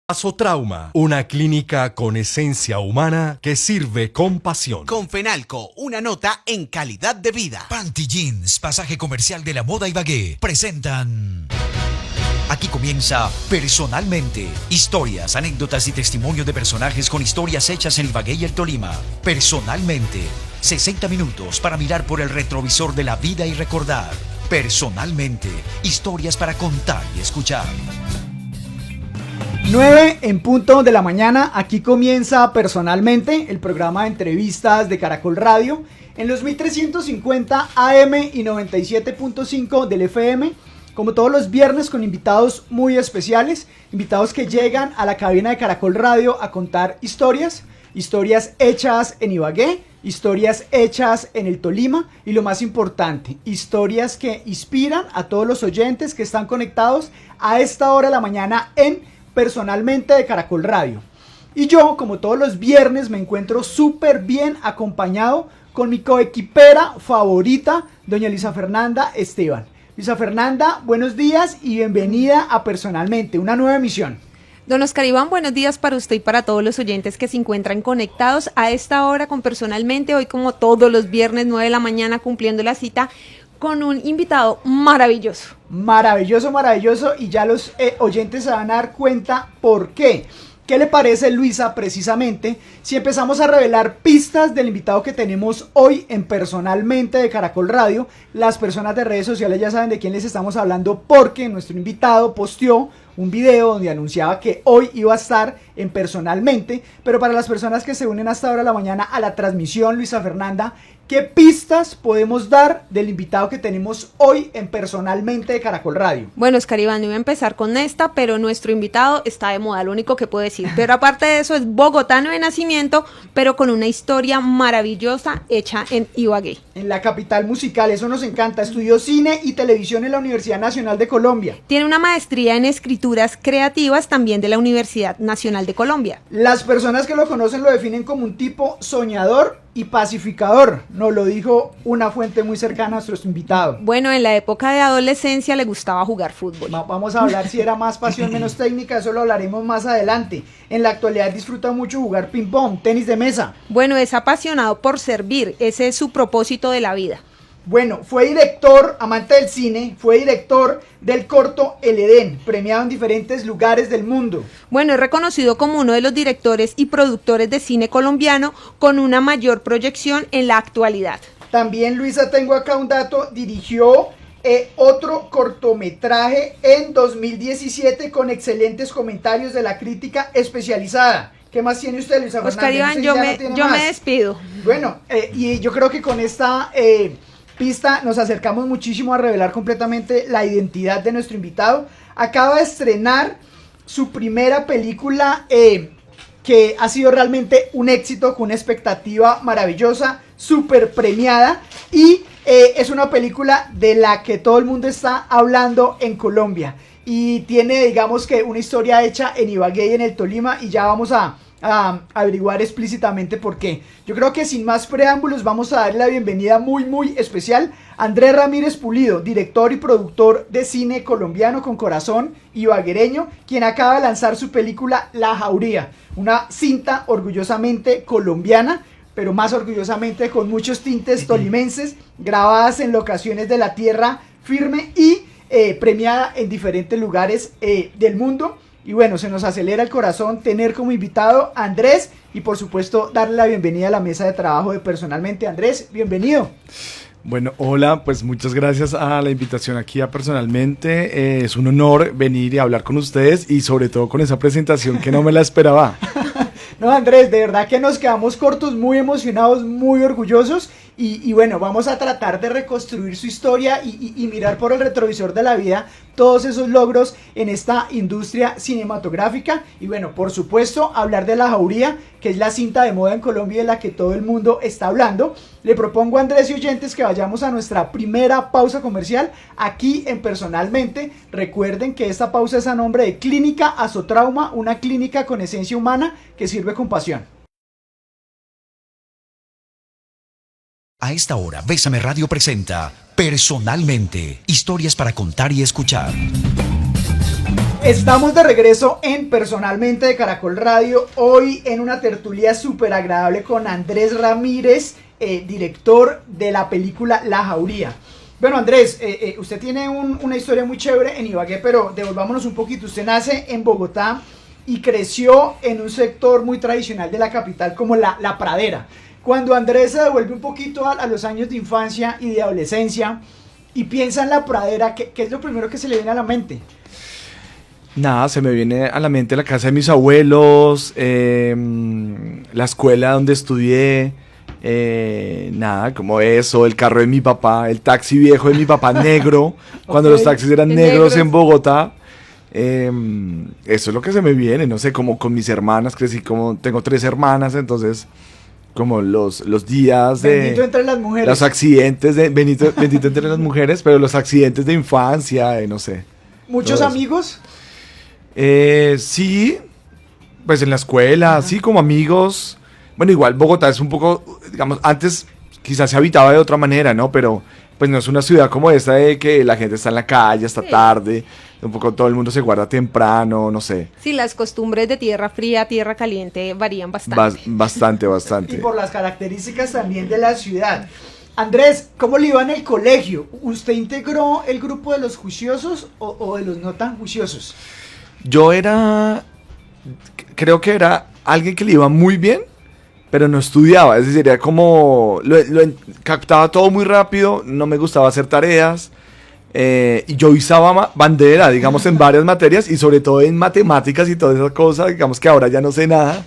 Azotrauma, una clínica con esencia humana que sirve con pasión. Con Fenalco, una nota en calidad de vida. Panty Jeans, pasaje comercial de la moda Ibagué, presentan... Aquí comienza Personalmente. Historias, anécdotas y testimonio de personajes con historias hechas en Ibagué y el Tolima. Personalmente. 60 minutos para mirar por el retrovisor de la vida y recordar. Personalmente. Historias para contar y escuchar. 9 en punto de la mañana, aquí comienza Personalmente, el programa de entrevistas de Caracol Radio, en los 1350 AM y 97.5 del FM, como todos los viernes con invitados muy especiales, invitados que llegan a la cabina de Caracol Radio a contar historias hechas en Ibagué, historias hechas en el Tolima y lo más importante, historias que inspiran a todos los oyentes que están conectados a esta hora de la mañana en Personalmente de Caracol Radio. Y yo, como todos los viernes, me encuentro súper bien acompañado con mi coequipera favorita, doña Luisa Fernanda Esteban. Luisa Fernanda, buenos días y bienvenida a Personalmente, una nueva emisión. Don Oscar Iván, buenos días para usted y para todos los oyentes que se encuentran conectados a esta hora con Personalmente, hoy como todos los viernes 9 de la mañana cumpliendo la cita con un invitado maravilloso. Maravilloso, y ya los oyentes se van a dar cuenta por qué. ¿Qué le parece, Luisa, precisamente, si empezamos a revelar pistas del invitado que tenemos hoy en Personalmente de Caracol Radio? Las personas de redes sociales ya saben de quién les estamos hablando porque nuestro invitado posteó un video donde anunciaba que hoy iba a estar en Personalmente, pero para las personas que se unen hasta ahora de la mañana a la transmisión, Luisa Fernanda, ¿qué pistas podemos dar del invitado que tenemos hoy en Personalmente de Caracol Radio? Bueno, Oscar Iván, iba a empezar con esta, pero nuestro invitado está de moda, lo único que puedo decir. Pero aparte de eso, es bogotano de nacimiento, pero con una historia maravillosa hecha en Ibagué. En la capital musical, eso nos encanta. Estudió cine y televisión en la Universidad Nacional de Colombia. Tiene una maestría en escrituras creativas también de la Universidad Nacional de Colombia. Las personas que lo conocen lo definen como un tipo soñador y pacificador, nos lo dijo una fuente muy cercana a nuestro invitado. Bueno, en la época de adolescencia le gustaba jugar fútbol. Vamos a hablar si era más pasión, menos técnica, eso lo hablaremos más adelante. En la actualidad disfruta mucho jugar ping pong, tenis de mesa. Bueno, es apasionado por servir, ese es su propósito de la vida. Bueno, fue director, amante del cine, fue director del corto El Edén, premiado en diferentes lugares del mundo. Bueno, es reconocido como uno de los directores y productores de cine colombiano con una mayor proyección en la actualidad. También, Luisa, tengo acá un dato, dirigió otro cortometraje en 2017 con excelentes comentarios de la crítica especializada. ¿Qué más tiene usted, Luisa Fernanda? Oscar Iván, yo me despido. Bueno, y yo creo que con esta pista nos acercamos muchísimo a revelar completamente la identidad de nuestro invitado. Acaba de estrenar su primera película que ha sido realmente un éxito, con una expectativa maravillosa, súper premiada, y es una película de la que todo el mundo está hablando en Colombia y tiene, digamos que, una historia hecha en Ibagué y en el Tolima, y ya vamos a averiguar explícitamente por qué. Yo creo que sin más preámbulos vamos a darle la bienvenida muy especial a Andrés Ramírez Pulido, director y productor de cine colombiano con corazón ibaguereño, quien acaba de lanzar su película La Jauría, una cinta orgullosamente colombiana, pero más orgullosamente con muchos tintes tolimenses, grabadas en locaciones de la tierra firme y premiada en diferentes lugares del mundo. Y bueno, se nos acelera el corazón tener como invitado a Andrés y por supuesto darle la bienvenida a la mesa de trabajo de Personalmente. Andrés, bienvenido. Bueno, hola, pues muchas gracias a la invitación aquí a Personalmente. Es un honor venir y hablar con ustedes y sobre todo con esa presentación que no me la esperaba. No, Andrés, de verdad que nos quedamos cortos, muy emocionados, muy orgullosos y bueno, vamos a tratar de reconstruir su historia y mirar por el retrovisor de la vida todos esos logros en esta industria cinematográfica y bueno, por supuesto, hablar de La Jauría, que es la cinta de moda en Colombia de la que todo el mundo está hablando. Le propongo a Andrés y oyentes que vayamos a nuestra primera pausa comercial aquí en Personalmente. Recuerden que esta pausa es a nombre de Clínica Azotrauma, una clínica con esencia humana que sirve con pasión. A esta hora, Bésame Radio presenta Personalmente, historias para contar y escuchar. Estamos de regreso en Personalmente de Caracol Radio, hoy en una tertulia súper agradable con Andrés Ramírez, director de la película La Jauría. Bueno, Andrés, usted tiene una historia muy chévere en Ibagué, pero devolvámonos un poquito. Usted nace en Bogotá y creció en un sector muy tradicional de la capital como la Pradera. Cuando Andrés se devuelve un poquito a los años de infancia y de adolescencia y piensa en la Pradera, ¿qué es lo primero que se le viene a la mente? Nada, se me viene a la mente la casa de mis abuelos, la escuela donde estudié, nada, como eso, el carro de mi papá, el taxi viejo de mi papá negro, cuando los taxis eran negros en Bogotá. Eso es lo que se me viene, no sé, como con mis hermanas, crecí como, tengo 3 hermanas, entonces como los días de... Bendito entre las mujeres. Los accidentes de... Bendito entre las mujeres, pero los accidentes de infancia, no sé. ¿Muchos amigos? Sí, pues en la escuela, sí, como amigos. Bueno, igual Bogotá es un poco, digamos, antes quizás se habitaba de otra manera, ¿no? Pero pues no es una ciudad como esta de que la gente está en la calle hasta tarde, un poco todo el mundo se guarda temprano, no sé. Sí, las costumbres de tierra fría, tierra caliente varían bastante. Bastante. Y por las características también de la ciudad. Andrés, ¿cómo le iba en el colegio? ¿Usted integró el grupo de los juiciosos o de los no tan juiciosos? Yo creo que era alguien que le iba muy bien, pero no estudiaba, es decir, era como, captaba todo muy rápido, no me gustaba hacer tareas, y yo usaba bandera, digamos, en varias materias, y sobre todo en matemáticas y todas esas cosas, digamos que ahora ya no sé nada,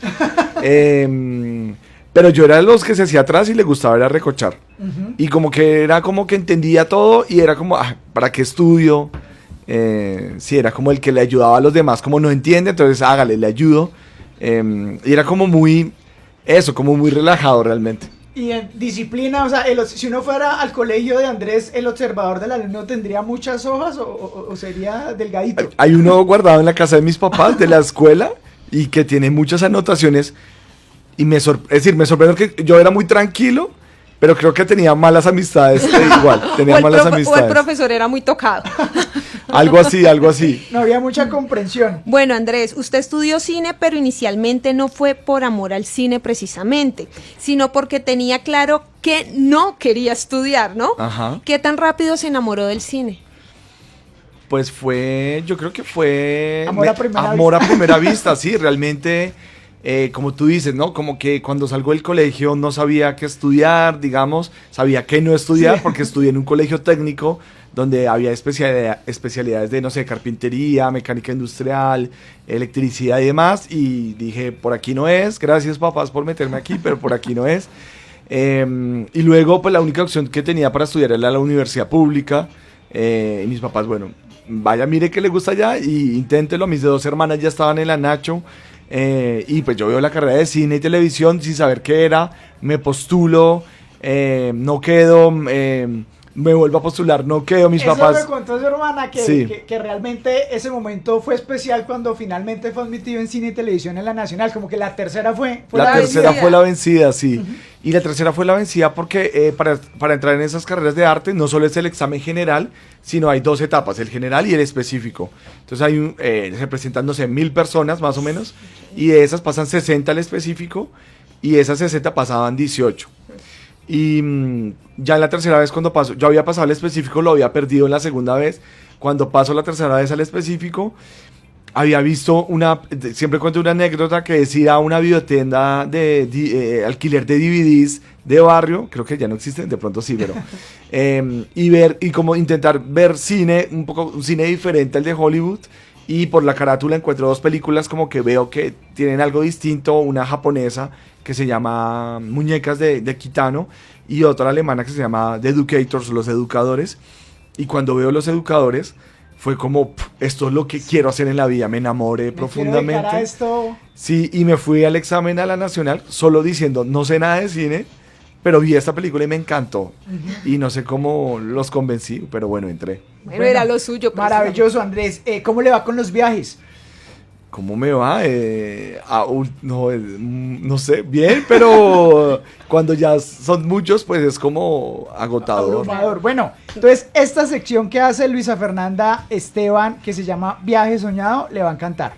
pero yo era de los que se hacía atrás y le gustaba era recochar, y como que era como que entendía todo, y era como, ¿para qué estudio? Sí, era como el que le ayudaba a los demás, como no entiende, entonces hágale, le ayudo. Y era como muy, como muy relajado realmente. Y en disciplina, o sea, si uno fuera al colegio de Andrés, el observador del alumno, ¿tendría muchas hojas o sería delgadito? Hay uno guardado en la casa de mis papás, de la escuela, y que tiene muchas anotaciones. Y me sorprendió que yo era muy tranquilo, pero creo que tenía malas amistades, igual, tenía malas amistades. O el profesor era muy tocado. Algo así. No había mucha comprensión. Bueno, Andrés, usted estudió cine, pero inicialmente no fue por amor al cine precisamente, sino porque tenía claro que no quería estudiar, ¿no? Ajá. ¿Qué tan rápido se enamoró del cine? Pues yo creo que fue... Amor a primera vista, sí, realmente... como tú dices, ¿no? Como que cuando salgo del colegio no sabía qué estudiar, digamos, sabía que no estudiar, sí, porque estudié en un colegio técnico donde había especialidades de, no sé, carpintería, mecánica industrial, electricidad y demás, y dije, por aquí no es, gracias papás por meterme aquí, pero por aquí no es. Y luego, pues la única opción que tenía para estudiar era la universidad pública, y mis papás, bueno, vaya, mire que le gusta allá y inténtelo. Mis 2 hermanas ya estaban en la Nacho, y pues yo veo la carrera de cine y televisión sin saber qué era, me postulo, no quedo, me vuelvo a postular, no quedo, mis papás... Eso me contó su hermana, que realmente ese momento fue especial cuando finalmente fue admitido en cine y televisión en la Nacional, como que la tercera fue la tercera fue la vencida, sí. Uh-huh. Y la tercera fue la vencida porque para entrar en esas carreras de arte no solo es el examen general, sino hay 2 etapas, el general y el específico. Entonces se presentan, no sé, 1000 personas más o menos, y de esas pasan 60 al específico, y de esas 60 pasaban 18. Y ya en la tercera vez cuando paso, yo había pasado al específico, lo había perdido en la segunda vez. Cuando paso la tercera vez al específico, había visto siempre cuento una anécdota que decía una videotienda de alquiler de DVDs de barrio, creo que ya no existen, de pronto sí, pero y como intentar ver cine, un cine diferente al de Hollywood, y por la carátula encuentro 2 películas como que veo que tienen algo distinto, una japonesa que se llama Muñecas de Kitano y otra alemana que se llama The Educators, Los Educadores, y cuando veo Los Educadores fue como, esto es lo que quiero hacer en la vida, me enamoré profundamente. A esto. Sí, y me fui al examen a la Nacional solo diciendo, no sé nada de cine, pero vi esta película y me encantó. Y no sé cómo los convencí, pero bueno, entré. Bueno, era lo suyo. Maravilloso, Andrés. ¿Cómo le va con los viajes? ¿cómo me va? No sé, bien, pero cuando ya son muchos, pues es como agotador. Abrumador. Bueno, entonces esta sección que hace Luisa Fernanda Esteban, que se llama Viaje Soñado, le va a encantar.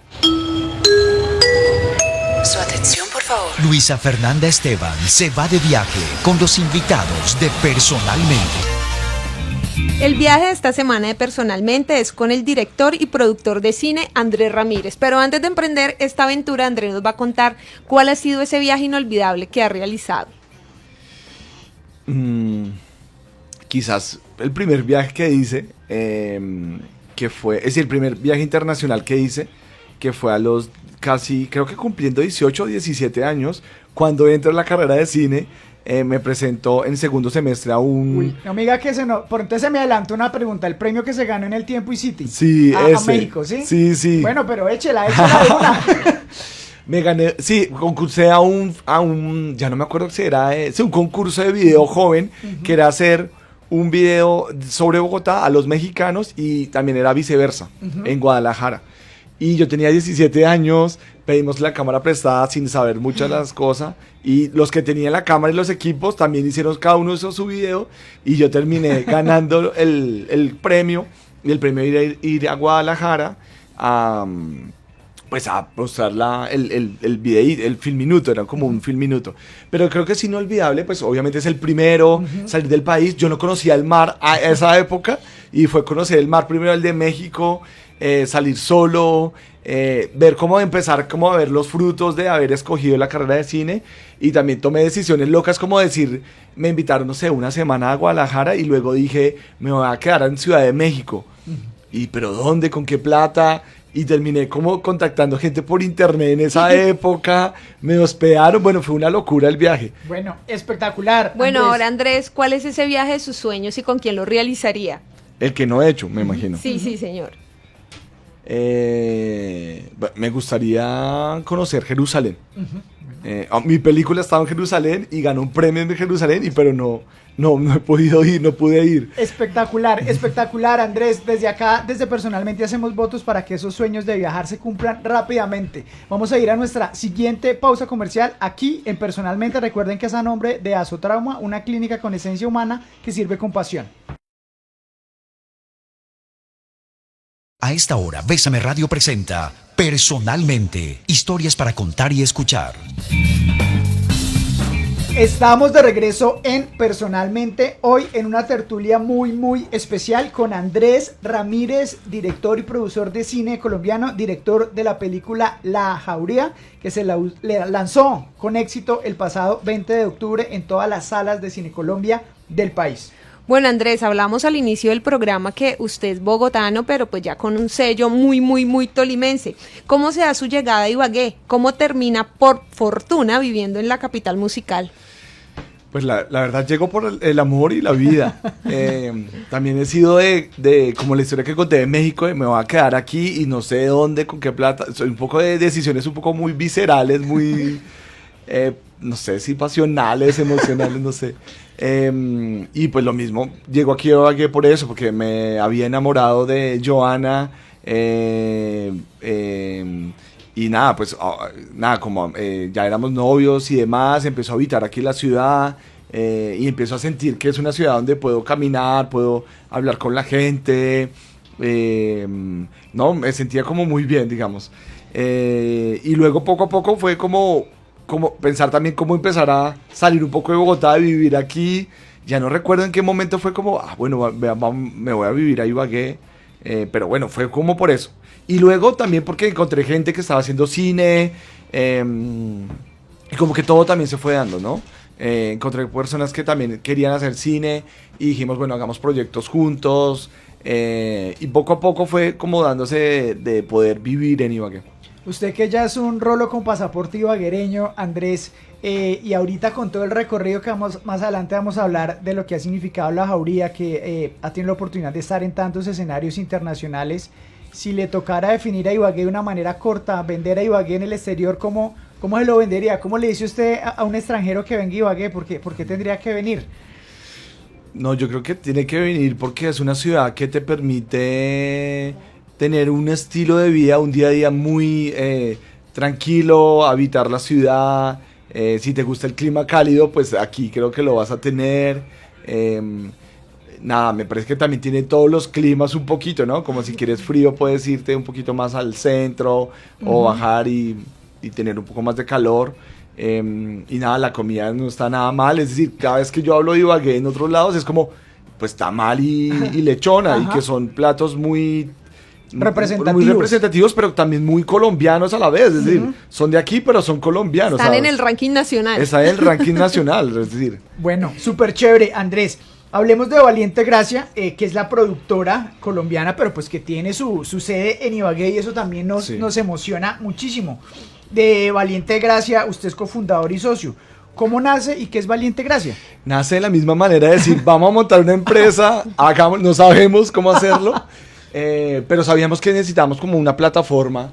Su atención, por favor. Luisa Fernanda Esteban se va de viaje con los invitados de Personalmente. El viaje de esta semana de Personalmente es con el director y productor de cine Andrés Ramírez. Pero antes de emprender esta aventura, Andrés nos va a contar cuál ha sido ese viaje inolvidable que ha realizado. Quizás el primer viaje que hice, que fue, es decir, el primer viaje internacional que hice, que fue a los casi, creo que cumpliendo 18 o 17 años, cuando entro en la carrera de cine. Me presentó en segundo semestre a un... Uy, no me diga que por entonces se me adelantó una pregunta, el premio que se ganó en el Tiempo y City. Sí, a ese. México, ¿sí? Sí, sí. Bueno, pero échela de una. Me gané, sí, concursé a un, ya no me acuerdo si era, sí, un concurso de video joven, que era hacer un video sobre Bogotá a los mexicanos y también era viceversa, en Guadalajara. Y yo tenía 17 años, pedimos la cámara prestada sin saber muchas de las cosas. Y los que tenían la cámara y los equipos también hicieron, cada uno hizo su video. Y yo terminé ganando el premio. Y el premio era ir a Guadalajara a mostrar el video, el film minuto, era como un film minuto. Pero creo que es inolvidable, pues obviamente es el primero, salir del país. Yo no conocía el mar a esa época y fue conocer el mar primero, el de México, salir solo, ver cómo empezar como a ver los frutos de haber escogido la carrera de cine. Y también tomé decisiones locas como decir, me invitaron, no sé, una semana a Guadalajara y luego dije, me voy a quedar en Ciudad de México. Y pero ¿dónde? ¿Con qué plata? Y terminé como contactando gente por internet en esa época, me hospedaron, bueno, fue una locura el viaje. Bueno, espectacular. Bueno, Andrés. ahora Andrés, ¿cuál es ese viaje de sus sueños y con quién lo realizaría? El que no he hecho, me imagino. Sí, sí, señor. Me gustaría conocer Jerusalén. Mi película estaba en Jerusalén y ganó un premio en Jerusalén, pero no he podido ir, no pude ir. Espectacular, espectacular, Andrés. Desde acá, desde Personalmente, hacemos votos para que esos sueños de viajar se cumplan rápidamente. Vamos a ir a nuestra siguiente pausa comercial aquí en Personalmente. Recuerden que es a nombre de Azotrauma, una clínica con esencia humana que sirve con pasión. A esta hora, Bésame Radio presenta Personalmente, historias para contar y escuchar. Estamos de regreso en Personalmente, hoy en una tertulia muy especial con Andrés Ramírez, director y productor de cine colombiano, director de la película La Jauría, que se lanzó con éxito el pasado 20 de octubre en todas las salas de Cine Colombia del país. Bueno, Andrés, hablamos al inicio del programa que usted es bogotano, pero pues ya con un sello muy tolimense. ¿Cómo se da su llegada a Ibagué? ¿Cómo termina, por fortuna, viviendo en la capital musical? Pues la verdad llego por el amor y la vida. También he sido de como la historia que conté de México, me voy a quedar aquí y no sé dónde, con qué plata. Soy un poco de decisiones un poco muy viscerales, muy, no sé si pasionales, emocionales, no sé. Y pues lo mismo, llego aquí a Ibagué por eso, porque me había enamorado de Joana. Y nada, pues como ya éramos novios y demás, empezó a habitar aquí la ciudad y empiezo a sentir que es una ciudad donde puedo caminar, puedo hablar con la gente, no, me sentía como muy bien, digamos. Y luego poco a poco fue como pensar también cómo empezar a salir un poco de Bogotá, de vivir aquí. Ya no recuerdo en qué momento fue como, bueno, me voy a vivir a Ibagué, pero bueno, fue como por eso. Y luego también porque encontré gente que estaba haciendo cine, y como que todo también se fue dando, ¿no? Encontré personas que también querían hacer cine y dijimos, bueno, hagamos proyectos juntos, y poco a poco fue como dándose de poder vivir en Ibagué. Usted que ya es un rolo con pasaporte ibaguereño, Andrés, y ahorita con todo el recorrido que más adelante vamos a hablar de lo que ha significado La Jauría, que ha tenido la oportunidad de estar en tantos escenarios internacionales. Si le tocara definir a Ibagué de una manera corta, vender a Ibagué en el exterior, ¿cómo se lo vendería? ¿Cómo le dice usted a un extranjero que venga a Ibagué? ¿Por qué tendría que venir? No, yo creo que tiene que venir porque es una ciudad que te permite tener un estilo de vida, un día a día muy tranquilo, habitar la ciudad. Si te gusta el clima cálido, pues aquí creo que lo vas a tener. Nada, me parece que también tiene todos los climas un poquito, ¿no? Como si quieres frío, puedes irte un poquito más al centro o bajar y tener un poco más de calor. Y nada, la comida no está nada mal. Es decir, cada vez que yo hablo de Ibagué en otros lados es como, pues tamal y lechona, y que son platos muy representativos, pero también muy colombianos a la vez. Es decir, son de aquí, pero son colombianos. Están en el ranking nacional. Está en el ranking nacional, es decir. Bueno, súper chévere, Andrés. Hablemos de Valiente Gracia, que es la productora colombiana, pero pues que tiene su sede en Ibagué, y eso también nos emociona muchísimo. De Valiente Gracia, usted es cofundador y socio. ¿Cómo nace y qué es Valiente Gracia? Nace de la misma manera de decir, vamos a montar una empresa, no sabemos cómo hacerlo, pero sabíamos que necesitamos como una plataforma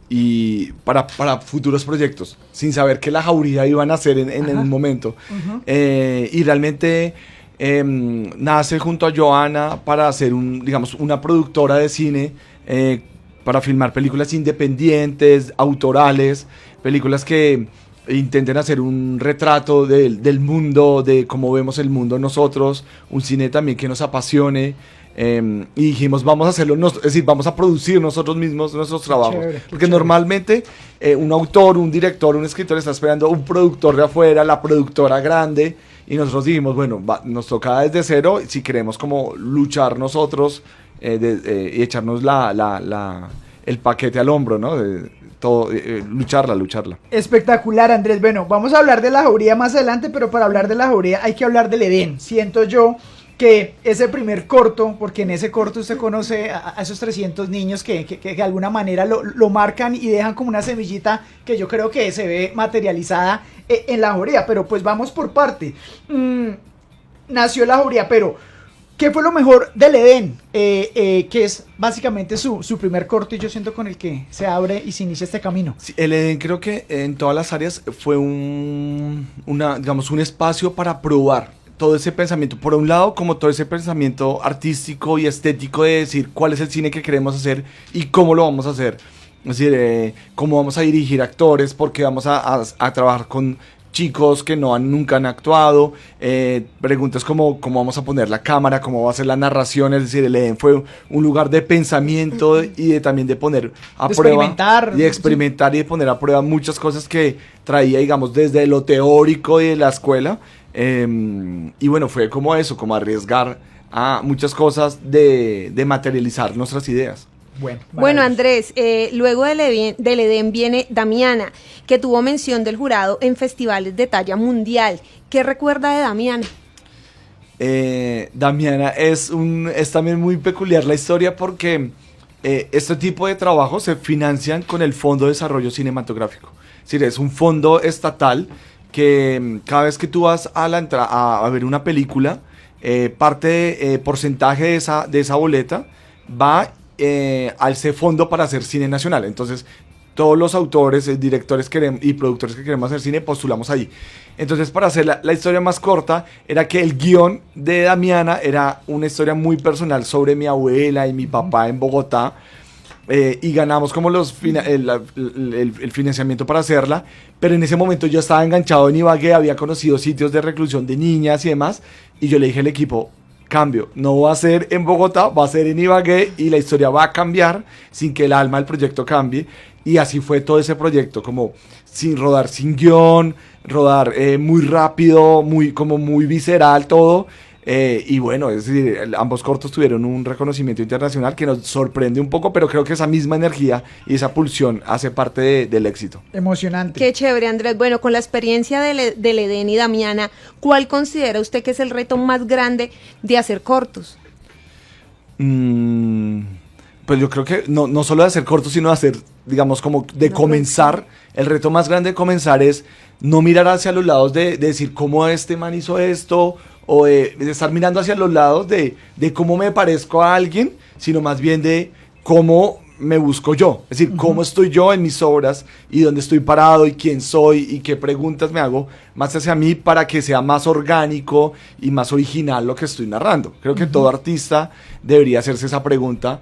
y para futuros proyectos, sin saber que La Jauría iban a hacer en un momento. Y realmente nace junto a Joana para hacer una productora de cine, para filmar películas independientes, autorales, películas que intenten hacer un retrato del mundo, de cómo vemos el mundo nosotros, un cine también que nos apasione. Y dijimos, vamos a hacerlo, es decir, vamos a producir nosotros mismos nuestros trabajos. Porque normalmente un autor, un director, un escritor está esperando un productor de afuera, la productora grande, y nosotros dijimos, bueno, nos toca desde cero si queremos como luchar nosotros y echarnos el paquete al hombro, ¿no? Lucharla. Espectacular, Andrés. Bueno, vamos a hablar de La Jauría más adelante, pero para hablar de La Jauría hay que hablar del Edén. Siento yo que ese primer corto, porque en ese corto usted conoce a esos 300 niños que de alguna manera lo marcan y dejan como una semillita que yo creo que se ve materializada en La Jauría. Pero pues vamos por parte. Nació La Jauría, pero ¿qué fue lo mejor del Edén? Que es básicamente su primer corto, y yo siento con el que se abre y se inicia este camino. Sí, el Edén creo que en todas las áreas fue un espacio para probar todo ese pensamiento, por un lado, como todo ese pensamiento artístico y estético de decir cuál es el cine que queremos hacer y cómo lo vamos a hacer. Es decir, cómo vamos a dirigir actores, porque vamos a trabajar con chicos que nunca han actuado, preguntas como cómo vamos a poner la cámara, cómo va a ser la narración. Es decir, el Edén fue un lugar de pensamiento y también de poner a prueba, experimentar y de poner a prueba muchas cosas que traía, digamos, desde lo teórico y de la escuela. Y bueno, fue como eso, como arriesgar a muchas cosas de materializar nuestras ideas. Bueno, Andrés, luego del Edén viene Damiana, que tuvo mención del jurado en festivales de talla mundial. ¿Qué recuerda de Damiana? Damiana es también muy peculiar la historia, porque este tipo de trabajos se financian con el Fondo de Desarrollo Cinematográfico. Es decir, es un fondo estatal que cada vez que tú vas a ver una película, porcentaje de esa boleta va al ese fondo para hacer cine nacional. Entonces todos los autores, directores y productores que queremos hacer cine postulamos ahí. Entonces, para hacer la historia más corta, era que el guión de Damiana era una historia muy personal sobre mi abuela y mi papá en Bogotá. Y ganamos como el financiamiento para hacerla, pero en ese momento yo estaba enganchado en Ibagué, había conocido sitios de reclusión de niñas y demás, y yo le dije al equipo, cambio, no va a ser en Bogotá, va a ser en Ibagué, y la historia va a cambiar sin que el alma del proyecto cambie. Y así fue todo ese proyecto, como rodar sin guión, rodar muy rápido, muy visceral todo. Y bueno, es decir, ambos cortos tuvieron un reconocimiento internacional que nos sorprende un poco, pero creo que esa misma energía y esa pulsión hace parte del éxito. Emocionante. Qué chévere, Andrés. Bueno, con la experiencia del Edén y Damiana, ¿cuál considera usted que es el reto más grande de hacer cortos? Pues yo creo que no solo de hacer cortos, sino de hacer, digamos, como de comenzar. El reto más grande de comenzar es no mirar hacia los lados de decir cómo este man hizo esto, o de estar mirando hacia los lados de cómo me parezco a alguien, sino más bien de cómo me busco yo. Es decir, cómo estoy yo en mis obras y dónde estoy parado y quién soy y qué preguntas me hago más hacia mí para que sea más orgánico y más original lo que estoy narrando. Creo que todo artista debería hacerse esa pregunta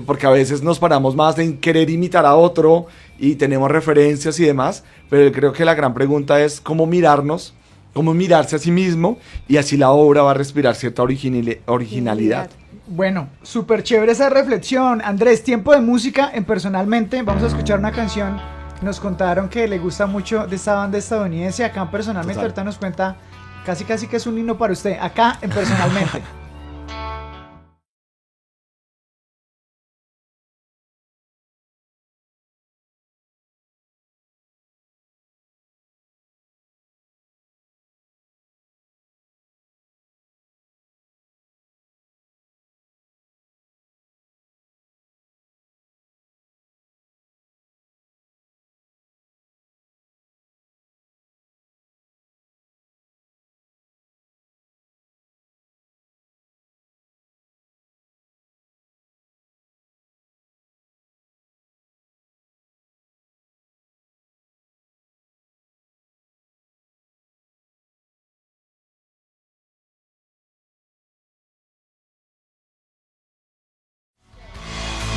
porque a veces nos paramos más en querer imitar a otro y tenemos referencias y demás, pero creo que la gran pregunta es cómo mirarnos, cómo mirarse a sí mismo, y así la obra va a respirar cierta originalidad. Bueno, súper chévere esa reflexión. Andrés, tiempo de música en Personalmente. Vamos a escuchar una canción. Nos contaron que le gusta mucho de esta banda estadounidense. Acá en Personalmente, Total. ahorita nos cuenta casi que es un himno para usted. Acá en Personalmente.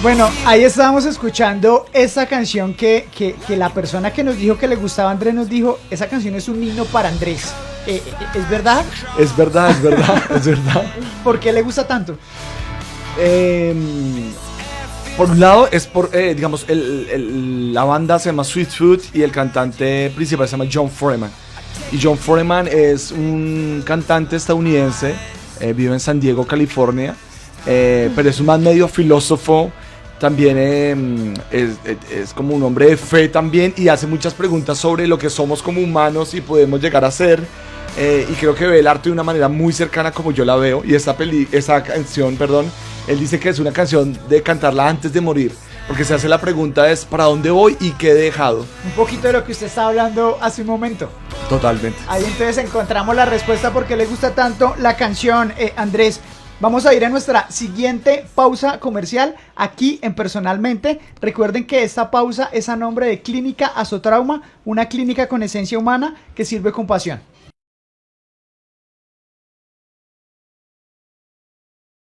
Bueno, ahí estábamos escuchando esta canción que la persona que nos dijo que le gustaba a Andrés nos dijo, esa canción es un himno para Andrés. ¿Es verdad? Es verdad, es verdad. ¿Por qué le gusta tanto? Por un lado es por, digamos, la banda se llama Sweet Tooth y el cantante principal se llama John Foreman. Y John Foreman es un cantante estadounidense, vive en San Diego, California, pero es un man medio filósofo. También es como un hombre de fe también, y hace muchas preguntas sobre lo que somos como humanos y podemos llegar a ser, y creo que ve el arte de una manera muy cercana como yo la veo. Y esa canción, él dice que es una canción de cantarla antes de morir, porque se hace la pregunta es ¿para dónde voy y qué he dejado? Un poquito de lo que usted estaba hablando hace un momento. Totalmente. Ahí entonces encontramos la respuesta por qué le gusta tanto la canción, Andrés. Vamos a ir a nuestra siguiente pausa comercial aquí en Personalmente. Recuerden que esta pausa es a nombre de Clínica Azotrauma, una clínica con esencia humana que sirve con pasión.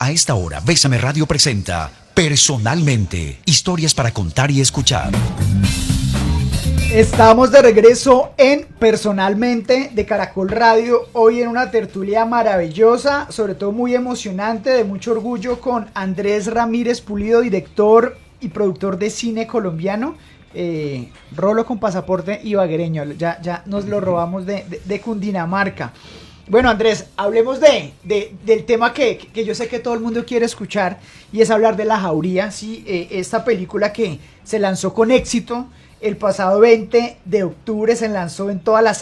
A esta hora, Bésame Radio presenta Personalmente, historias para contar y escuchar. Estamos de regreso en Personalmente de Caracol Radio, hoy en una tertulia maravillosa, sobre todo muy emocionante, de mucho orgullo, con Andrés Ramírez Pulido, director y productor de cine colombiano, rolo con pasaporte ibaguereño, ya nos lo robamos de Cundinamarca. Bueno, Andrés, hablemos del tema que yo sé que todo el mundo quiere escuchar, y es hablar de La Jauría, ¿sí? Esta película que se lanzó con éxito. El pasado 20 de octubre se lanzó en todas las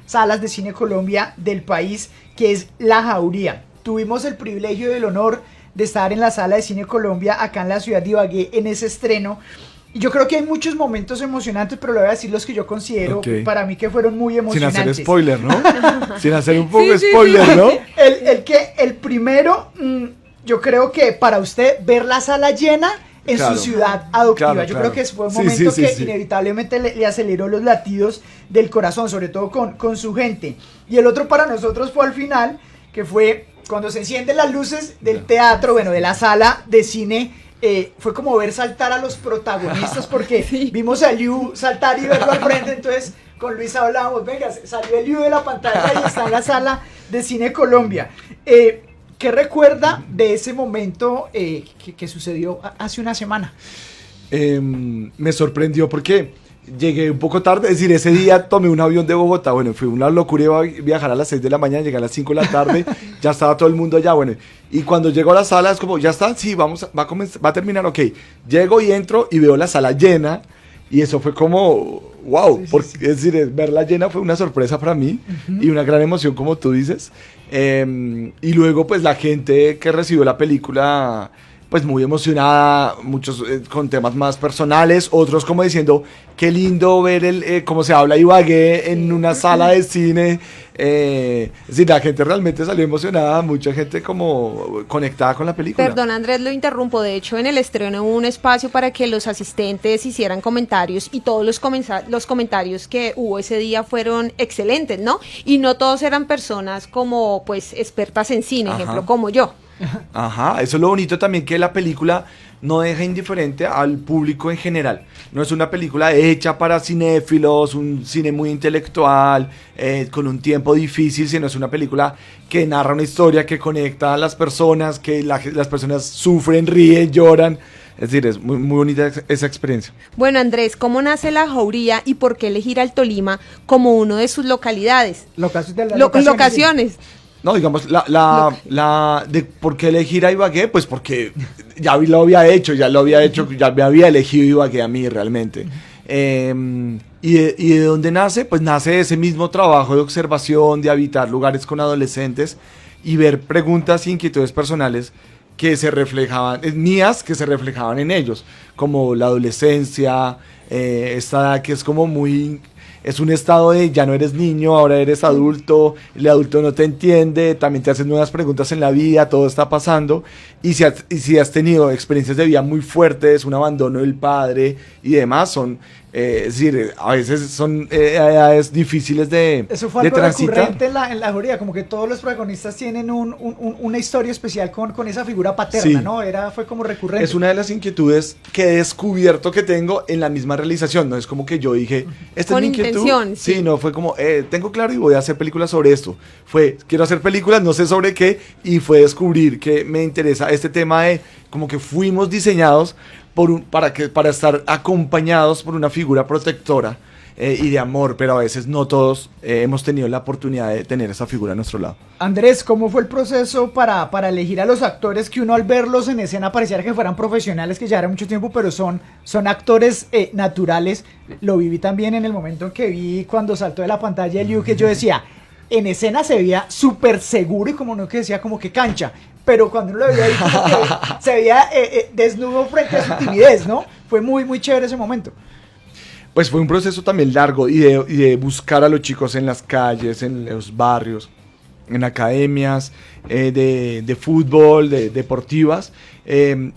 salas de cine Colombia del país, que es La Jauría. Tuvimos el privilegio y el honor de estar en la sala de cine Colombia, acá en la ciudad de Ibagué, en ese estreno. Y yo creo que hay muchos momentos emocionantes, pero le voy a decir los que yo considero para mí que fueron muy emocionantes. Sin hacer spoiler, ¿no? Sin hacer un poco spoiler, ¿no? El primero, yo creo que para usted ver la sala llena en su ciudad adoptiva. Yo creo que fue un momento que inevitablemente le aceleró los latidos del corazón, sobre todo con su gente. Y el otro para nosotros fue al final, que fue cuando se encienden las luces del teatro, bueno, de la sala de cine. Fue como ver saltar a los protagonistas, porque vimos a Liu saltar y verlo al frente. Entonces con Luis hablábamos, venga, salió el Liu de la pantalla y está en la sala de cine Colombia. ¿Qué recuerda de ese momento que sucedió hace una semana? Me sorprendió porque llegué un poco tarde, es decir, ese día tomé un avión de Bogotá, bueno, fue una locura, iba a viajar a las 6 de la mañana, llegué a las 5 de la tarde, ya estaba todo el mundo allá, bueno, y cuando llego a la sala es como, ya está, sí, va a terminar, ok, llego y entro y veo la sala llena, y eso fue como, wow, es decir, verla llena fue una sorpresa para mí, y una gran emoción, como tú dices. Y luego pues la gente que recibió la película pues muy emocionada, muchos con temas más personales, otros como diciendo qué lindo ver cómo se habla Ibagué en una sala de cine. Es decir, la gente realmente salió emocionada, mucha gente como conectada con la película. Perdón, Andrés, lo interrumpo. De hecho, en el estreno hubo un espacio para que los asistentes hicieran comentarios, y todos los comentarios que hubo ese día fueron excelentes, ¿no? Y no todos eran personas como pues expertas en cine, ejemplo, como yo. Ajá, eso es lo bonito también, que la película no deja indiferente al público en general. No es una película hecha para cinéfilos, un cine muy intelectual, con un tiempo difícil, sino es una película que narra una historia que conecta a las personas, que las personas sufren, ríen, lloran. Es decir, es muy, muy bonita esa experiencia. Bueno, Andrés, ¿cómo nace La Jauría y por qué elegir al Tolima como uno de sus localidades? Locaciones. No, digamos, de por qué elegir a Ibagué, pues porque ya lo había hecho, ya me había elegido Ibagué a mí realmente. ¿Y de dónde nace? Pues nace de ese mismo trabajo de observación, de habitar lugares con adolescentes y ver preguntas e inquietudes personales que se reflejaban, mías, que se reflejaban en ellos, como la adolescencia, esta edad que es como muy... Es un estado de ya no eres niño, ahora eres adulto, el adulto no te entiende, también te hacen nuevas preguntas en la vida, todo está pasando. Y si has tenido experiencias de vida muy fuertes, un abandono del padre y demás, son, es decir, a veces son edades difíciles de transitar. Eso fue algo recurrente en la Jauría, como que todos los protagonistas tienen una historia especial con esa figura paterna, Sí. ¿no? Fue como recurrente. Es una de las inquietudes que he descubierto que tengo en la misma realización. No es como que yo dije, esta es mi inquietud. Sí, no, fue como, tengo claro y voy a hacer películas sobre esto. Quiero hacer películas, no sé sobre qué, y fue descubrir que me interesa este tema de como que fuimos diseñados para estar acompañados por una figura protectora y de amor, pero a veces no todos hemos tenido la oportunidad de tener esa figura a nuestro lado. Andrés, ¿cómo fue el proceso para elegir a los actores que uno al verlos en escena pareciera que fueran profesionales, que ya era mucho tiempo, pero son actores naturales? Lo viví también en el momento en que vi cuando saltó de la pantalla el Liu, que yo decía, en escena se veía súper seguro y como no que decía como que cancha, pero cuando uno lo veía ahí como que se veía desnudo frente a su timidez, ¿no? Fue muy, muy chévere ese momento. Pues fue un proceso también largo y de buscar a los chicos en las calles, en los barrios, en academias de fútbol, deportivas, mi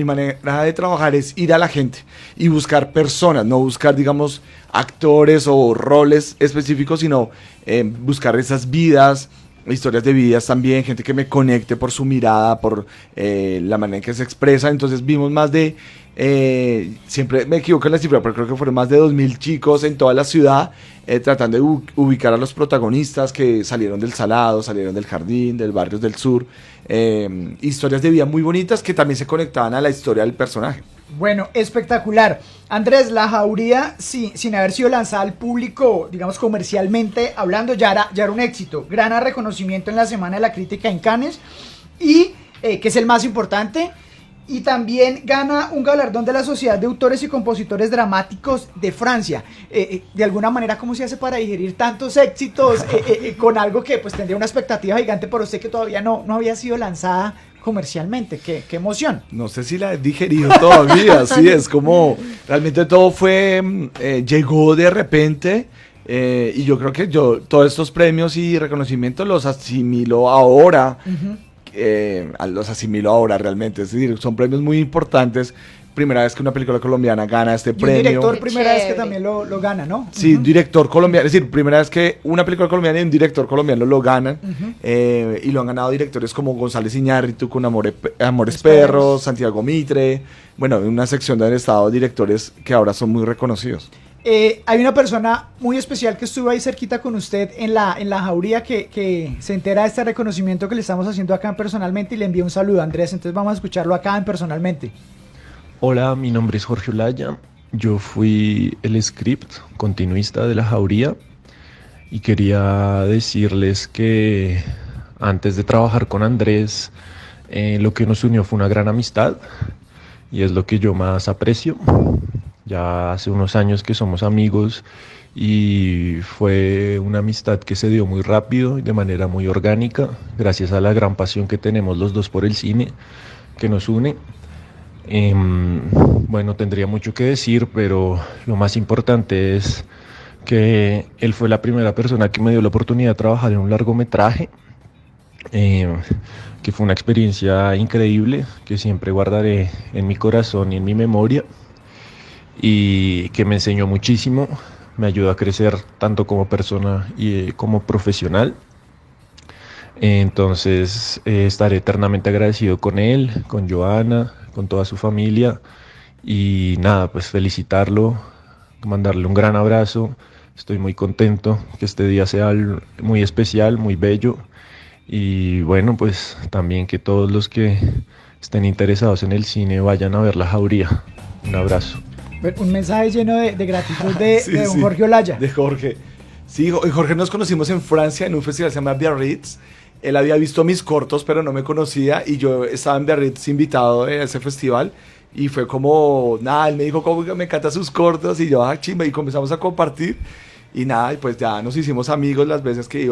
manera de trabajar es ir a la gente y buscar personas, no buscar, digamos, actores o roles específicos, sino buscar esas vidas, historias de vidas también, gente que me conecte por su mirada, por la manera en que se expresa. Entonces vimos más de, siempre me equivoco en la cifra, pero creo que fueron más de 2.000 chicos en toda la ciudad, tratando de ubicar a los protagonistas que salieron del Salado, salieron del Jardín, del Barrios del Sur, historias de vida muy bonitas que también se conectaban a la historia del personaje. Bueno, espectacular. Andrés, La Jauría, sin haber sido lanzada al público, digamos comercialmente hablando, ya era un éxito. Gran reconocimiento en la Semana de la Crítica en Cannes y, que es el más importante, y también gana un galardón de la Sociedad de Autores y Compositores Dramáticos de Francia. De alguna manera, ¿cómo se hace para digerir tantos éxitos con algo que pues tendría una expectativa gigante por usted que todavía no había sido lanzada comercialmente? Qué emoción. No sé si la he digerido todavía, sí, es como, realmente todo llegó de repente, y yo creo que todos estos premios y reconocimientos los asimilo ahora, realmente, es decir, son premios muy importantes. Primera vez que una película colombiana gana este premio. Un director, primera vez que también lo gana, ¿no? Sí, un director colombiano, es decir, primera vez que una película colombiana y un director colombiano lo ganan, y lo han ganado directores como González Iñárritu con Amores Perros, Santiago Mitre, bueno, una sección de estado directores que ahora son muy reconocidos. Hay una persona muy especial que estuvo ahí cerquita con usted en la Jauría que se entera de este reconocimiento que le estamos haciendo acá en Personalmente y le envía un saludo, Andrés. Entonces vamos a escucharlo acá en Personalmente. Hola, mi nombre es Jorge Olaya. Yo fui el script continuista de La Jauría y quería decirles que antes de trabajar con Andrés, lo que nos unió fue una gran amistad y es lo que yo más aprecio. Ya hace unos años que somos amigos y fue una amistad que se dio muy rápido y de manera muy orgánica, gracias a la gran pasión que tenemos los dos por el cine que nos une. Bueno, tendría mucho que decir, pero lo más importante es que él fue la primera persona que me dio la oportunidad de trabajar en un largometraje, que fue una experiencia increíble, que siempre guardaré en mi corazón y en mi memoria, y que me enseñó muchísimo, me ayudó a crecer tanto como persona y como profesional. Entonces estaré eternamente agradecido con él, con Joana, con toda su familia y nada, pues felicitarlo, mandarle un gran abrazo. Estoy muy contento que este día sea muy especial, muy bello y bueno, pues también que todos los que estén interesados en el cine vayan a ver La Jauría. Un abrazo. Bueno, un mensaje lleno de gratitud de, Sí, de don sí, Jorge Olaya. de Jorge. Sí, Jorge nos conocimos en Francia en un festival que se llama Biarritz. Él había visto mis cortos, pero no me conocía y yo estaba en Biarritz invitado a ese festival y fue como, nada, él me dijo como que me encantan sus cortos y yo, chimba, y comenzamos a compartir y nada, y pues ya nos hicimos amigos las veces que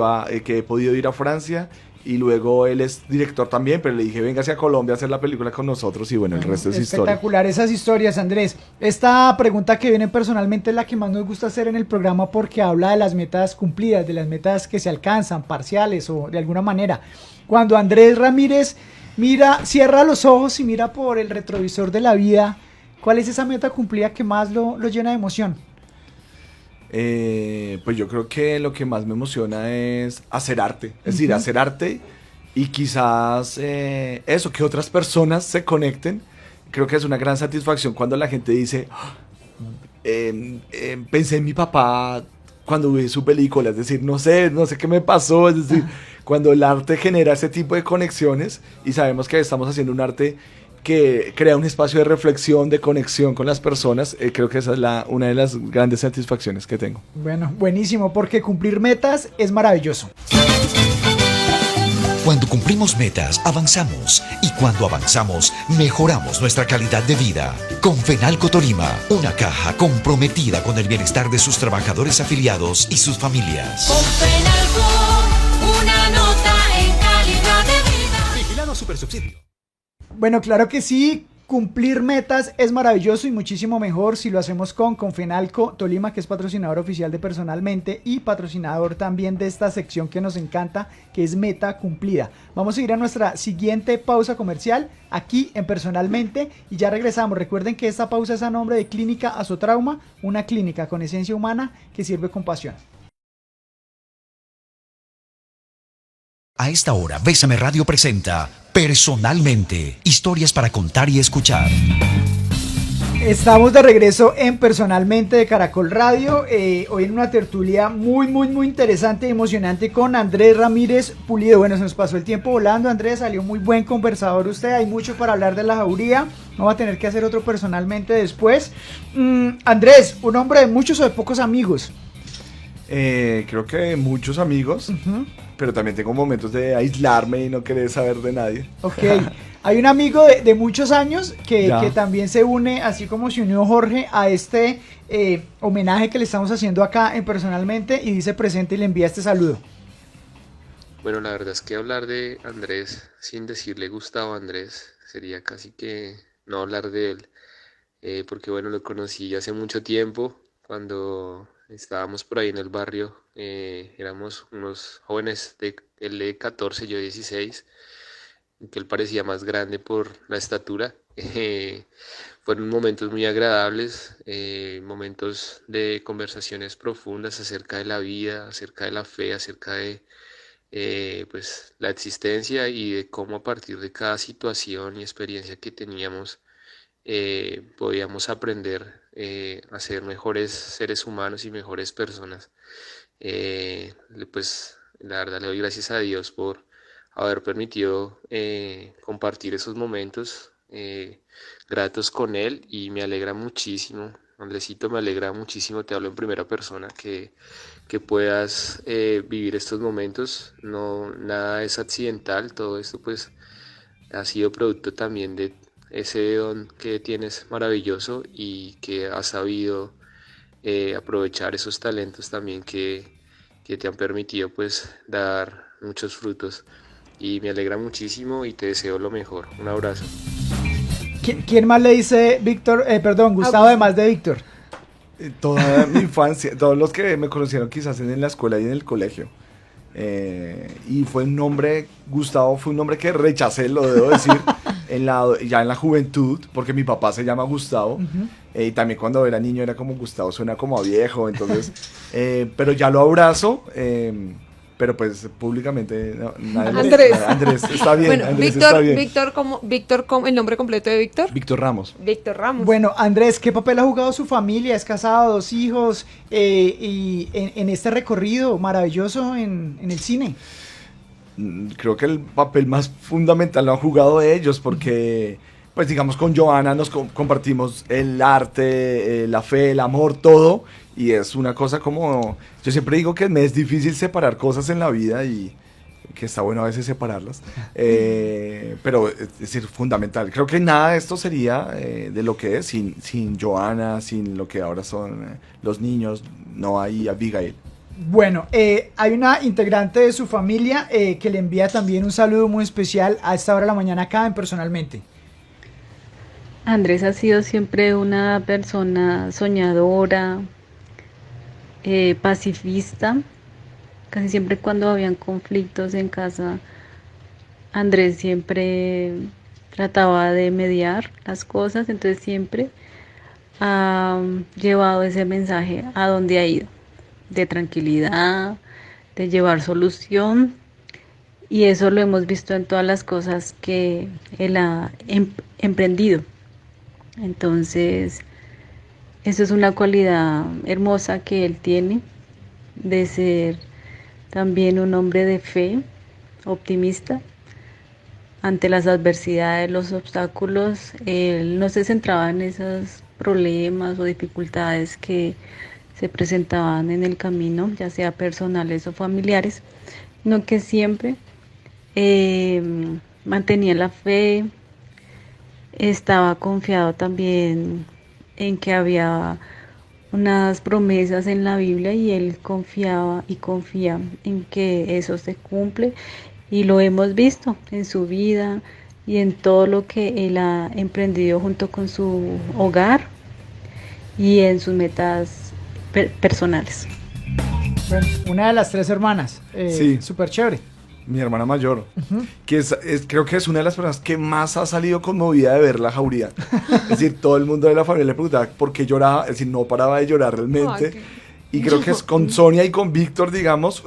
he podido ir a Francia y luego él es director también, pero le dije, véngase a Colombia a hacer la película con nosotros y bueno, el resto es historia. Espectacular esas historias, Andrés. Esta pregunta que viene personalmente es la que más nos gusta hacer en el programa porque habla de las metas cumplidas, de las metas que se alcanzan, parciales o de alguna manera. Cuando Andrés Ramírez mira, cierra los ojos y mira por el retrovisor de la vida, ¿cuál es esa meta cumplida que más lo llena de emoción? Pues yo creo que lo que más me emociona es hacer arte, es decir, hacer arte y quizás eso, que otras personas se conecten. Creo que es una gran satisfacción cuando la gente dice, pensé en mi papá cuando vi su película, es decir, no sé qué me pasó, es decir, cuando el arte genera ese tipo de conexiones y sabemos que estamos haciendo un arte que crea un espacio de reflexión, de conexión con las personas, creo que esa es una de las grandes satisfacciones que tengo. Bueno, buenísimo, porque cumplir metas es maravilloso. Cuando cumplimos metas, avanzamos. Y cuando avanzamos, mejoramos nuestra calidad de vida. Con Fenalco Tolima, una caja comprometida con el bienestar de sus trabajadores afiliados y sus familias. Con Fenalco, una nota en calidad de vida. Vigilado Supersubsidio. Bueno, claro que sí, cumplir metas es maravilloso y muchísimo mejor si lo hacemos con Fenalco Tolima, que es patrocinador oficial de Personalmente y patrocinador también de esta sección que nos encanta, que es Meta Cumplida. Vamos a ir a nuestra siguiente pausa comercial aquí en Personalmente y ya regresamos. Recuerden que esta pausa es a nombre de Clínica Azotrauma, una clínica con esencia humana que sirve con pasión. A esta hora, Bésame Radio presenta Personalmente, historias para contar y escuchar. Estamos de regreso en Personalmente de Caracol Radio, hoy en una tertulia muy interesante y emocionante con Andrés Ramírez Pulido. Bueno, se nos pasó el tiempo volando, Andrés, salió muy buen conversador usted, hay mucho para hablar de La Jauría, vamos a tener que hacer otro Personalmente después. Andrés, un hombre de muchos o de pocos amigos. Creo que muchos amigos, pero también tengo momentos de aislarme y no querer saber de nadie. Ok, hay un amigo de muchos años que también se une, así como se unió Jorge, a este homenaje que le estamos haciendo acá en Personalmente y dice presente y le envía este saludo. Bueno, la verdad es que hablar de Andrés sin decirle Gustavo Andrés sería casi que no hablar de él, porque bueno, lo conocí hace mucho tiempo cuando estábamos por ahí en el barrio, éramos unos jóvenes, él de 14, yo 16, que él parecía más grande por la estatura. Fueron momentos muy agradables, momentos de conversaciones profundas acerca de la vida, acerca de la fe, acerca de pues, la existencia y de cómo a partir de cada situación y experiencia que teníamos, podíamos aprender a ser mejores seres humanos y mejores personas. Pues la verdad le doy gracias a Dios por haber permitido compartir esos momentos gratos con él y me alegra muchísimo, Andresito, me alegra muchísimo, te hablo en primera persona, que puedas vivir estos momentos. No, nada es accidental, todo esto pues ha sido producto también de ese don que tienes maravilloso y que has sabido aprovechar esos talentos también que te han permitido pues dar muchos frutos, y me alegra muchísimo y te deseo lo mejor. Un abrazo. ¿Quién más le dice Víctor, Gustavo, además de Víctor? Toda mi infancia, todos los que me conocieron quizás en la escuela y en el colegio. Y fue un nombre, Gustavo fue un nombre que rechacé, lo debo decir, ya en la juventud, porque mi papá se llama Gustavo, y también cuando era niño era como Gustavo, suena como a viejo, entonces, pero ya lo abrazo, pero pues públicamente Andrés. Está bien. Bueno, Andrés está bien. Víctor, el nombre completo de Víctor. Víctor Ramos. Víctor Ramos. Bueno, Andrés, ¿qué papel ha jugado su familia? Es casado, 2 hijos, y en este recorrido maravilloso en el cine. Creo que el papel más fundamental lo han jugado ellos porque, pues digamos, con Joana nos compartimos el arte, la fe, el amor, todo, y es una cosa como, yo siempre digo que me es difícil separar cosas en la vida y que está bueno a veces separarlas, pero es decir, fundamental. Creo que nada de esto sería de lo que es sin Joana, sin lo que ahora son los niños, no hay Abigail. Bueno, hay una integrante de su familia que le envía también un saludo muy especial a esta hora de la mañana acá en Personalmente. Andrés ha sido siempre una persona soñadora, pacifista. Casi siempre cuando habían conflictos en casa, Andrés siempre trataba de mediar las cosas, entonces siempre ha llevado ese mensaje a donde ha ido, de tranquilidad, de llevar solución, y eso lo hemos visto en todas las cosas que él ha emprendido. Entonces, eso es una cualidad hermosa que él tiene, de ser también un hombre de fe, optimista. Ante las adversidades, los obstáculos, él no se centraba en esos problemas o dificultades que se presentaban en el camino, ya sea personales o familiares, sino que siempre mantenía la fe, estaba confiado también en que había unas promesas en la Biblia y él confiaba y confía en que eso se cumple, y lo hemos visto en su vida y en todo lo que él ha emprendido junto con su hogar y en sus metas personales. Bueno, una de las 3 hermanas, Sí. súper chévere. Mi hermana mayor, que creo que es una de las personas que más ha salido conmovida de ver La Jauría. Es decir, todo el mundo de la familia le preguntaba por qué lloraba, es decir, no paraba de llorar realmente. Ay, y creo que es con Sonia y con Víctor, digamos,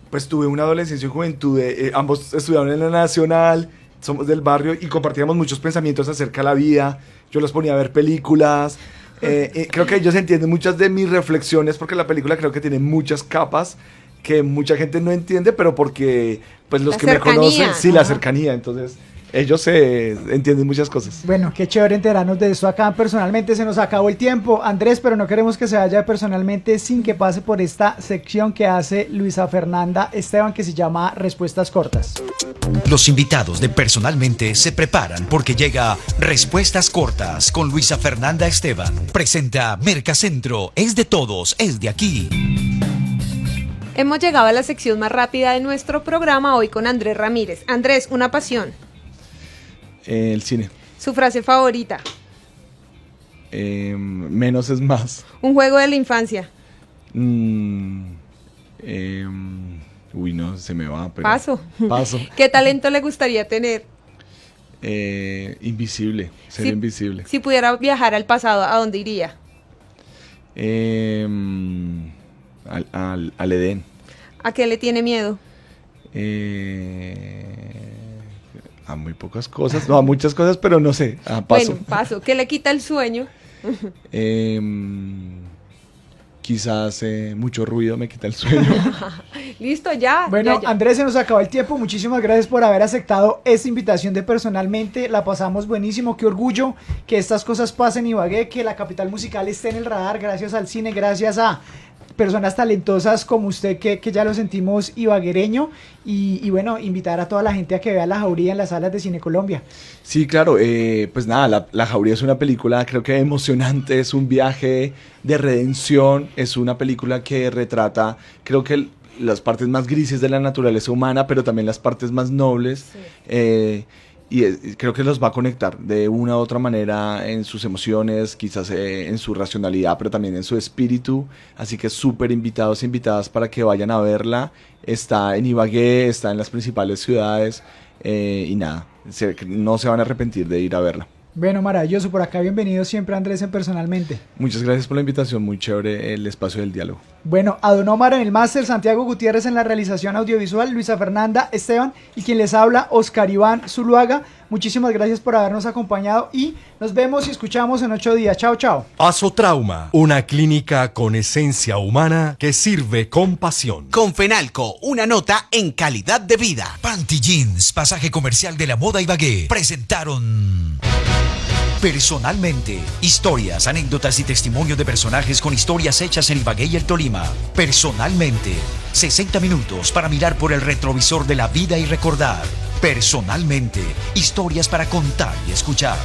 pues tuve una adolescencia y juventud, ambos estudiaron en la Nacional, somos del barrio y compartíamos muchos pensamientos acerca de la vida. Yo los ponía a ver películas. Creo que ellos entienden muchas de mis reflexiones porque la película creo que tiene muchas capas que mucha gente no entiende, pero porque pues los La que cercanía. me conocen, sí, la Ajá. cercanía, entonces ellos entienden muchas cosas. Bueno, qué chévere enterarnos de esto acá Personalmente. Se nos acabó el tiempo, Andrés, pero no queremos que se vaya Personalmente sin que pase por esta sección que hace Luisa Fernanda Esteban, que se llama Respuestas Cortas. Los invitados de Personalmente se preparan porque llega Respuestas Cortas con Luisa Fernanda Esteban. Presenta Mercacentro, es de todos, es de aquí. Hemos llegado a la sección más rápida de nuestro programa hoy con Andrés Ramírez. Andrés, una pasión. El cine. Su frase favorita. Menos es más. Un juego de la infancia. Uy, no, se me va, pero... Paso. Paso. ¿Qué talento le gustaría tener? Invisible, ser Si- invisible. Si pudiera viajar al pasado, ¿a dónde iría? Al Edén. ¿A qué le tiene miedo? A muy pocas cosas, no, a muchas cosas, pero no sé, paso. Bueno, paso. ¿Qué le quita el sueño? Quizás mucho ruido me quita el sueño. Listo, ya. Bueno, ya. Andrés, se nos acabó el tiempo. Muchísimas gracias por haber aceptado esta invitación de Personalmente. La pasamos buenísimo. Qué orgullo que estas cosas pasen en Ibagué, que la capital musical esté en el radar gracias al cine, gracias a personas talentosas como usted que ya lo sentimos ibaguereño, y bueno, invitar a toda la gente a que vea La Jauría en las salas de Cine Colombia. Sí, claro, pues nada, la Jauría es una película creo que emocionante, es un viaje de redención, es una película que retrata creo que las partes más grises de la naturaleza humana, pero también las partes más nobles. Sí. Creo que los va a conectar de una u otra manera en sus emociones, quizás en su racionalidad, pero también en su espíritu. Así que súper invitados e invitadas para que vayan a verla. Está en Ibagué, está en las principales ciudades y nada, no se van a arrepentir de ir a verla. Bueno, maravilloso. Por acá bienvenido siempre Andrés en Personalmente. Muchas gracias por la invitación, muy chévere el espacio del diálogo. Bueno, a Don Omar en el máster, Santiago Gutiérrez en la realización audiovisual, Luisa Fernanda Esteban y quien les habla, Oscar Iván Zuluaga. Muchísimas gracias por habernos acompañado y nos vemos y escuchamos en 8 días. Chao, chao. Azotrauma, una clínica con esencia humana que sirve con pasión. Con Fenalco, una nota en calidad de vida. Panty Jeans, pasaje comercial de la moda Ibagué, presentaron Personalmente, historias, anécdotas y testimonios de personajes con historias hechas en Ibagué y el Tolima. Personalmente, 60 minutos para mirar por el retrovisor de la vida y recordar. Personalmente, historias para contar y escuchar.